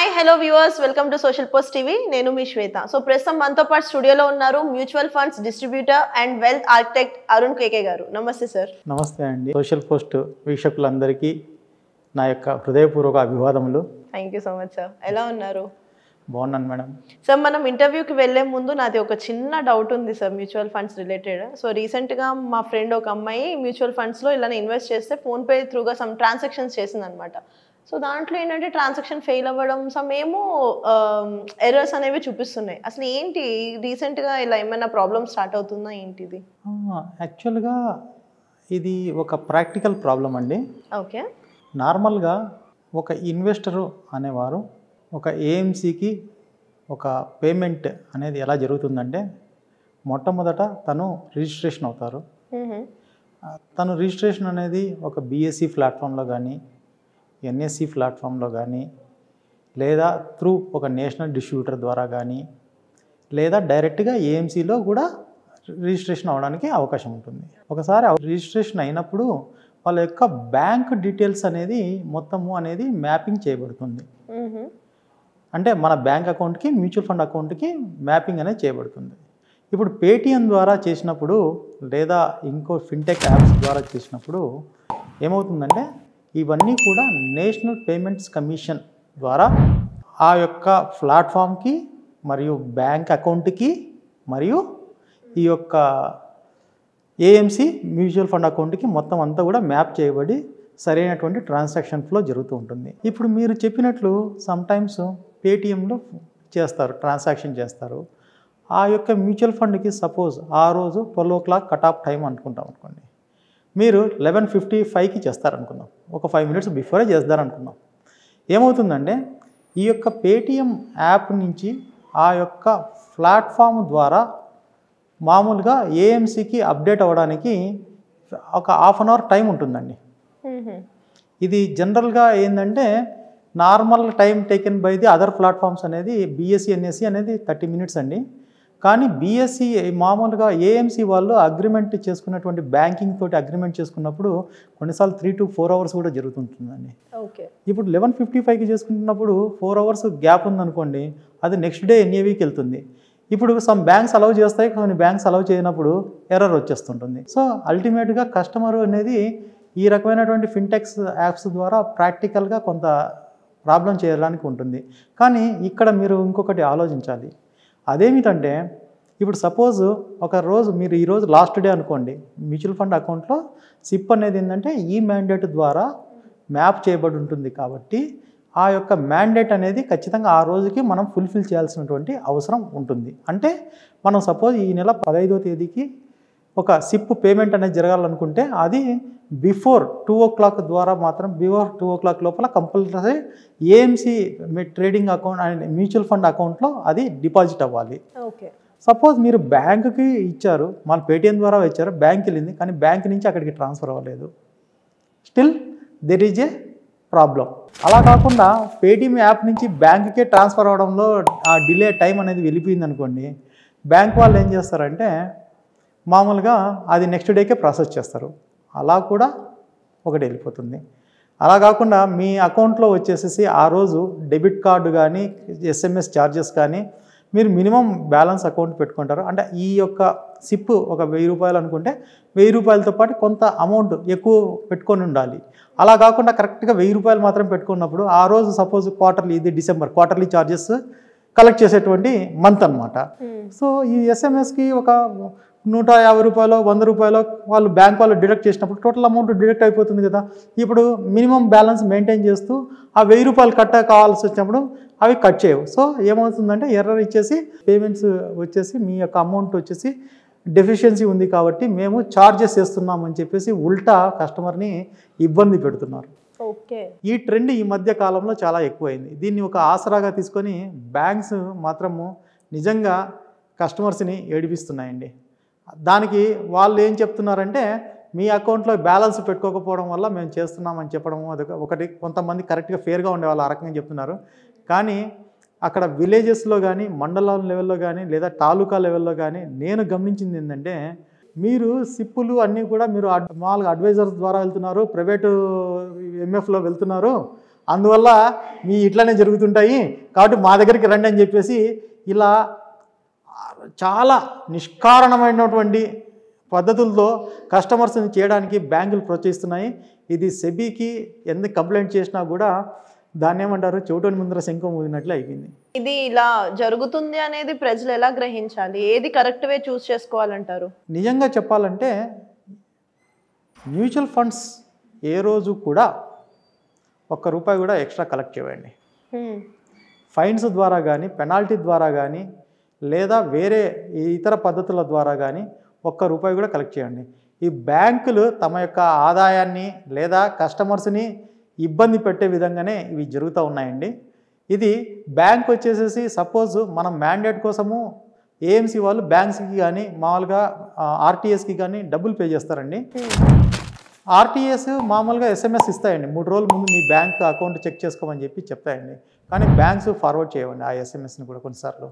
Hi hello viewers welcome to social post TV నేను మీ Shweta. So ప్రస్తుతం మనతో పాటు స్టూడియోలో ఉన్నారు mutual funds distributor and wealth architect Arun KK గారు. నమస్తే సార్. నమస్తే అండి. సోషల్ పోస్ట్ వీక్షకులందరికీ నా యొక్క హృదయపూర్వక అభివాదములు. Thank you so much sir. ఎలా ఉన్నారు? బాగున్నాను మేడం. సార్ మనం ఇంటర్వ్యూకి వెళ్ళే ముందు నాది ఒక చిన్న డౌట్ ఉంది sir mutual funds related. So రీసెంట్గా మా ఫ్రెండ్ ఒక అమ్మాయి మ్యూచువల్ ఫండ్స్లో ఇలానే ఇన్వెస్ట్ చేస్తే ఫోన్పే త్రూగా సమ్ ట్రాన్సాక్షన్స్ చేసింది అనమాట. సో దాంట్లో ఏంటంటే ట్రాన్సాక్షన్ ఫెయిల్ అవ్వడం సమ్ ఏమో ఎర్రర్స్ అనేవి చూపిస్తున్నాయి. అసలు ఏంటి రీసెంట్గా ఇలా ఏమైనా ప్రాబ్లమ్ స్టార్ట్ అవుతుందా ఏంటిది? యాక్చువల్గా ఇది ఒక ప్రాక్టికల్ ప్రాబ్లం అండి. ఓకే. నార్మల్గా ఒక ఇన్వెస్టరు అనేవారు ఒక ఏఎంసీకి ఒక పేమెంట్ అనేది ఎలా జరుగుతుందంటే మొట్టమొదట తను రిజిస్ట్రేషన్ అవుతారు. తను రిజిస్ట్రేషన్ అనేది ఒక బిఎస్సి ప్లాట్ఫామ్లో కానీ ఎన్ఎస్సి ప్లాట్ఫామ్లో కానీ లేదా త్రూ ఒక నేషనల్ డిస్ట్రిబ్యూటర్ ద్వారా కానీ లేదా డైరెక్ట్గా ఏఎంసీలో కూడా రిజిస్ట్రేషన్ అవ్వడానికి అవకాశం ఉంటుంది. ఒకసారి రిజిస్ట్రేషన్ అయినప్పుడు వాళ్ళ యొక్క బ్యాంక్ డీటెయిల్స్ అనేది మొత్తము అనేది మ్యాపింగ్ చేయబడుతుంది. అంటే మన బ్యాంక్ అకౌంట్కి మ్యూచువల్ ఫండ్ అకౌంట్కి మ్యాపింగ్ అనేది చేయబడుతుంది. ఇప్పుడు పేటిఎం ద్వారా చేసినప్పుడు లేదా ఇంకో ఫిన్టెక్ యాప్స్ ద్వారా చేసినప్పుడు ఏమవుతుందంటే ఇవన్నీ కూడా నేషనల్ పేమెంట్స్ కమిషన్ ద్వారా ఆ యొక్క ప్లాట్ఫామ్కి మరియు బ్యాంక్ అకౌంట్కి మరియు ఈ యొక్క ఏఎంసీ మ్యూచువల్ ఫండ్ అకౌంట్కి మొత్తం అంతా కూడా మ్యాప్ చేయబడి సరైనటువంటి ట్రాన్సాక్షన్ ఫ్లో జరుగుతూ ఉంటుంది. ఇప్పుడు మీరు చెప్పినట్లు సమ్టైమ్స్ పేటిఎంలో చేస్తారు, ట్రాన్సాక్షన్ చేస్తారు. ఆ యొక్క మ్యూచువల్ ఫండ్కి సపోజ్ ఆ రోజు 12 o'clock కట్ ఆఫ్ టైం అనుకుంటాం అనుకోండి, మీరు 11:55కి చేస్తారనుకుందాం, ఒక 5 minutes బిఫోరే చేస్తారనుకుందాం. ఏమవుతుందంటే ఈ యొక్క పేటిఎం యాప్ నుంచి ఆ యొక్క ప్లాట్ఫామ్ ద్వారా మామూలుగా ఏఎంసీకి అప్డేట్ అవ్వడానికి ఒక 1/2 hour టైం ఉంటుందండి. ఇది జనరల్గా ఏంటంటే normal time taken by the other platforms అనేది బిఎస్సి ఎన్ఎస్సి అనేది 30 minutes అండి. కానీ బిఎస్సి మామూలుగా ఏఎంసీ వాళ్ళు అగ్రిమెంట్ చేసుకున్నటువంటి బ్యాంకింగ్ తోటి అగ్రిమెంట్ చేసుకున్నప్పుడు కొన్నిసార్లు 3 to 4 hours కూడా జరుగుతుంటుందండి. ఓకే. ఇప్పుడు 11:55కి చేసుకుంటున్నప్పుడు 4 hours గ్యాప్ ఉందనుకోండి, అది నెక్స్ట్ డే ఎన్ఏవికి వెళ్తుంది. ఇప్పుడు సమ్ బ్యాంక్స్ అలౌ చేస్తాయి, కొన్ని బ్యాంక్స్ అలౌ చేయనప్పుడు ఎర్రర్ వచ్చేస్తుంటుంది. సో అల్టిమేట్గా కస్టమర్ అనేది ఈ రకమైనటువంటి ఫిన్టెక్స్ యాప్స్ ద్వారా ప్రాక్టికల్గా కొంత ప్రాబ్లం చేయడానికి ఉంటుంది. కానీ ఇక్కడ మీరు ఇంకొకటి ఆలోచించాలి. అదేమిటంటే ఇప్పుడు సపోజ్ ఒక రోజు మీరు ఈరోజు లాస్ట్ డే అనుకోండి, మ్యూచువల్ ఫండ్ అకౌంట్లో సిప్ అనేది ఏంటంటే ఈ మ్యాండేట్ ద్వారా మ్యాప్ చేయబడి ఉంటుంది. కాబట్టి ఆ యొక్క మ్యాండేట్ అనేది ఖచ్చితంగా ఆ రోజుకి మనం ఫుల్ఫిల్ చేయాల్సినటువంటి అవసరం ఉంటుంది. అంటే మనం సపోజ్ ఈ నెల 15వ తేదీకి ఒక సిప్ పేమెంట్ అనేది జరగాలనుకుంటే అది బిఫోర్ 2 o'clock ద్వారా మాత్రం బిఫోర్ 2 o'clock లోపల compulsory AMC trading account and mutual fund అకౌంట్లో అది డిపాజిట్ అవ్వాలి. ఓకే. సపోజ్ మీరు బ్యాంకుకి ఇచ్చారు, మన పేటిఎం ద్వారా ఇచ్చారు, బ్యాంక్ వెళ్ళింది, కానీ బ్యాంక్ నుంచి అక్కడికి ట్రాన్స్ఫర్ అవ్వలేదు, still there is a problem. అలా కాకుండా పేటిఎం యాప్ నుంచి బ్యాంకుకే ట్రాన్స్ఫర్ అవ్వడంలో ఆ డిలే టైం అనేది వెళ్ళిపోయింది అనుకోండి, బ్యాంక్ వాళ్ళు ఏం చేస్తారంటే మామూలుగా అది నెక్స్ట్ డేకే ప్రాసెస్ చేస్తారు. అలా కూడా ఒకటి వెళ్ళిపోతుంది. అలా కాకుండా మీ అకౌంట్లో వచ్చేసేసి ఆ రోజు డెబిట్ కార్డు కానీ ఎస్ఎంఎస్ ఛార్జెస్ కానీ మీరు మినిమం బ్యాలెన్స్ అకౌంట్ పెట్టుకుంటారు. అంటే ఈ యొక్క సిప్ ఒక 1000 రూపాయలు అనుకుంటే 1000 రూపాయలతో పాటు కొంత అమౌంట్ ఎక్కువ పెట్టుకొని ఉండాలి. అలా కాకుండా కరెక్ట్గా 1000 రూపాయలు మాత్రం పెట్టుకున్నప్పుడు ఆ రోజు సపోజ్ క్వార్టర్లీ, ఇది డిసెంబర్ క్వార్టర్లీ ఛార్జెస్ కలెక్ట్ చేసేటువంటి మంత్ అనమాట. సో ఈ ఎస్ఎంఎస్కి ఒక 150 రూపాయలు 100 రూపాయలు వాళ్ళు బ్యాంక్ వాళ్ళు డిడక్ట్ చేసినప్పుడు టోటల్ అమౌంట్ డిడక్ట్ అయిపోతుంది కదా. ఇప్పుడు మినిమం బ్యాలెన్స్ మెయింటైన్ చేస్తూ ఆ 1000 రూపాయలు కట్ కావాల్సి వచ్చినప్పుడు అవి కట్ చేయవు. సో ఏమవుతుందంటే ఎర్రర్ ఇచ్చేసి పేమెంట్స్ వచ్చేసి మీ యొక్క అమౌంట్ వచ్చేసి డెఫిషియన్సీ ఉంది కాబట్టి మేము ఛార్జెస్ చేస్తున్నామని చెప్పేసి ఉల్టా కస్టమర్ని ఇబ్బంది పెడుతున్నారు. ఓకే. ఈ ట్రెండ్ ఈ మధ్య కాలంలో చాలా ఎక్కువైంది. దీన్ని ఒక ఆసరాగా తీసుకొని బ్యాంక్స్ మాత్రము నిజంగా కస్టమర్స్ని ఏడిపిస్తున్నాయండి. దానికి వాళ్ళు ఏం చెప్తున్నారంటే మీ అకౌంట్లో బ్యాలెన్స్ పెట్టుకోకపోవడం వల్ల మేము చేస్తున్నామని చెప్పడము అది ఒకటి. కొంతమంది కరెక్ట్గా ఫేర్గా ఉండే వాళ్ళు ఆ రకంగా చెప్తున్నారు. కానీ అక్కడ విలేజెస్లో కానీ మండలం లెవెల్లో కానీ లేదా తాలూకా లెవెల్లో కానీ నేను గమనించింది ఏంటంటే మీరు సిప్పులు అన్నీ కూడా మీరు మామూలుగా అడ్వైజర్స్ ద్వారా వెళ్తున్నారు, ప్రైవేటు ఎంఎఫ్లో వెళ్తున్నారు, అందువల్ల మీ ఇట్లానే జరుగుతుంటాయి కాబట్టి మా దగ్గరికి రండి అని చెప్పేసి ఇలా చాలా నిష్కారణమైనటువంటి పద్ధతులతో కస్టమర్స్ని చేయడానికి బ్యాంకులు ప్రోత్సహిస్తున్నాయి. ఇది సెబీకి ఎంత కంప్లైంట్ చేసినా కూడా దాన్ని ఏమంటారు, చెవిటోని ముందర శంఖం ఊదినట్లు అయిపోయింది. ఇది ఇలా జరుగుతుంది అనేది ప్రజలు ఎలా గ్రహించాలి? ఏది కరెక్ట్ వే చూస్ చేసుకోవాలంటారు? నిజంగా చెప్పాలంటే మ్యూచువల్ ఫండ్స్ ఏ రోజు కూడా ₹1 కూడా ఎక్స్ట్రా కలెక్ట్ చేయండి. ఫైన్స్ ద్వారా కానీ, పెనాల్టీ ద్వారా కానీ, లేదా వేరే ఇతర పద్ధతుల ద్వారా కానీ ₹1 కూడా కలెక్ట్ చేయండి. ఈ బ్యాంకులు తమ యొక్క ఆదాయాన్ని లేదా కస్టమర్స్ని ఇబ్బంది పెట్టే విధంగానే ఇవి జరుగుతూ ఉన్నాయండి. ఇది బ్యాంక్ వచ్చేసేసి సపోజ్ మనం మ్యాండేట్ కోసము ఏఎంసీ వాళ్ళు బ్యాంక్స్కి కానీ మామూలుగా ఆర్టీఎస్కి కానీ డబ్బులు పే చేస్తారండి. ఆర్టీఎస్ మామూలుగా SMS ఇస్తాయండి, 3 రోజుల ముందు మీ బ్యాంక్ అకౌంట్ చెక్ చేసుకోమని చెప్పి చెప్తాయండి. కానీ బ్యాంక్స్ ఫార్వర్డ్ చేయవండి ఆ SMSని కూడా కొన్నిసార్లు.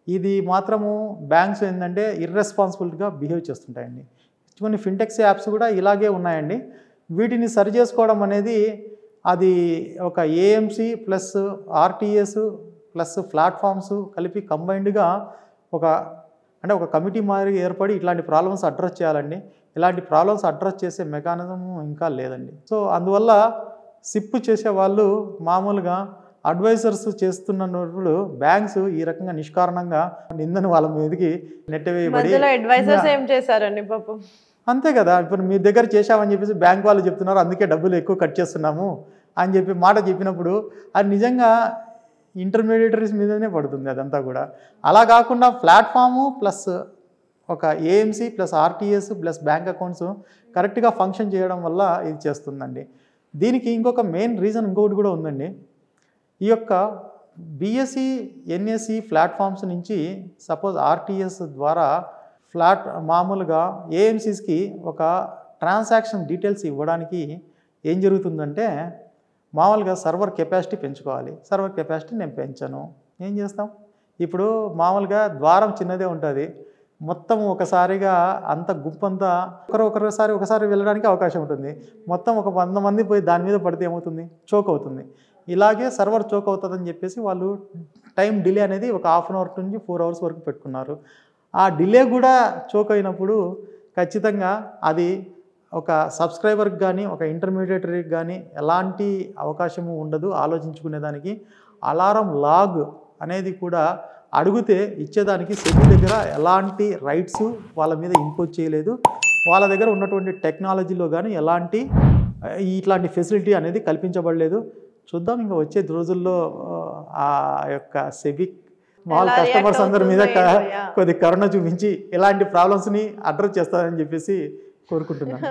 ఇది మాత్రము బ్యాంక్స్ ఏంటంటే ఇర్రెస్పాన్సిబుల్గా బిహేవ్ చేస్తుంటాయండి. కొన్ని ఫిన్టెక్స్ యాప్స్ కూడా ఇలాగే ఉన్నాయండి. వీటిని సరి చేసుకోవడం అనేది అది ఒక AMC plus RTS plus platforms కలిపి కంబైన్డ్గా ఒక కమిటీ మాదిరి ఏర్పడి ఇట్లాంటి ప్రాబ్లమ్స్ అడ్రస్ చేయాలండి. ఇలాంటి ప్రాబ్లమ్స్ అడ్రస్ చేసే మెకానిజం ఇంకా లేదండి. సో అందువల్ల సిప్ చేసే వాళ్ళు మామూలుగా అడ్వైజర్స్ చేస్తున్నప్పుడు బ్యాంక్స్ ఈ రకంగా నిష్కారణంగా నిందను వాళ్ళ మీదకి నెట్టవేయబడి అడ్వైజర్స్ ఏం చేశారండి పాపం. అంతే కదా, ఇప్పుడు మీ దగ్గర చేశామని చెప్పేసి బ్యాంక్ వాళ్ళు చెప్తున్నారు, అందుకే డబ్బులు ఎక్కువ కట్ చేస్తున్నాము అని చెప్పి మాట చెప్పినప్పుడు అది నిజంగా ఇంటర్మీడియటరీస్ మీదనే పడుతుంది అదంతా కూడా. అలా కాకుండా ప్లాట్ఫాము ప్లస్ ఒక AMC plus RTS plus bank accounts కరెక్ట్గా ఫంక్షన్ చేయడం వల్ల ఇది చేస్తుందండి. దీనికి ఇంకొక మెయిన్ రీజన్ ఇంకొకటి కూడా ఉందండి. ఈ యొక్క BSE NSE ప్లాట్ఫామ్స్ నుంచి సపోజ్ ఆర్టీఎస్ ద్వారా మామూలుగా ఏఎంసీస్కి ఒక ట్రాన్సాక్షన్ డీటెయిల్స్ ఇవ్వడానికి ఏం జరుగుతుందంటే మామూలుగా సర్వర్ కెపాసిటీ పెంచుకోవాలి. సర్వర్ కెపాసిటీ నేను పెంచాను, ఏం చేస్తాం, ఇప్పుడు మామూలుగా ద్వారం చిన్నదే ఉంటుంది, మొత్తం ఒకసారిగా అంత గుంపంతా ఒకసారి వెళ్ళడానికి అవకాశం ఉంటుంది. మొత్తం ఒక 100 మంది పోయి దాని మీద పడితే ఏమవుతుంది, చోక్ అవుతుంది. ఇలాగే సర్వర్ చోక్ అవుతుందని చెప్పేసి వాళ్ళు టైం డిలే అనేది ఒక 1/2 అవర్ నుంచి 4 అవర్స్ వరకు పెట్టుకున్నారు. ఆ డిలే కూడా చోక్ అయినప్పుడు ఖచ్చితంగా అది ఒక సబ్స్క్రైబర్కి కానీ ఒక ఇంటర్మీడియటరీకి కానీ ఎలాంటి అవకాశము ఉండదు ఆలోచించుకునేదానికి. అలారం లాగ్ అనేది కూడా అడిగితే ఇచ్చేదానికి సెబీ దగ్గర ఎలాంటి రైట్స్ వాళ్ళ మీద ఇంపోజ్ చేయలేదు. వాళ్ళ దగ్గర ఉన్నటువంటి టెక్నాలజీలో కానీ ఎలాంటి ఇట్లాంటి ఫెసిలిటీ అనేది కల్పించబడలేదు. చూద్దాం ఇంకా వచ్చే రోజుల్లో ఆ యొక్క సెబీ మామూలు కస్టమర్స్ అందరి మీద కొద్ది కరుణ చూపించి ఇలాంటి ప్రాబ్లమ్స్ని అడ్రస్ చేస్తారని చెప్పేసి కోరుకుంటున్నాను.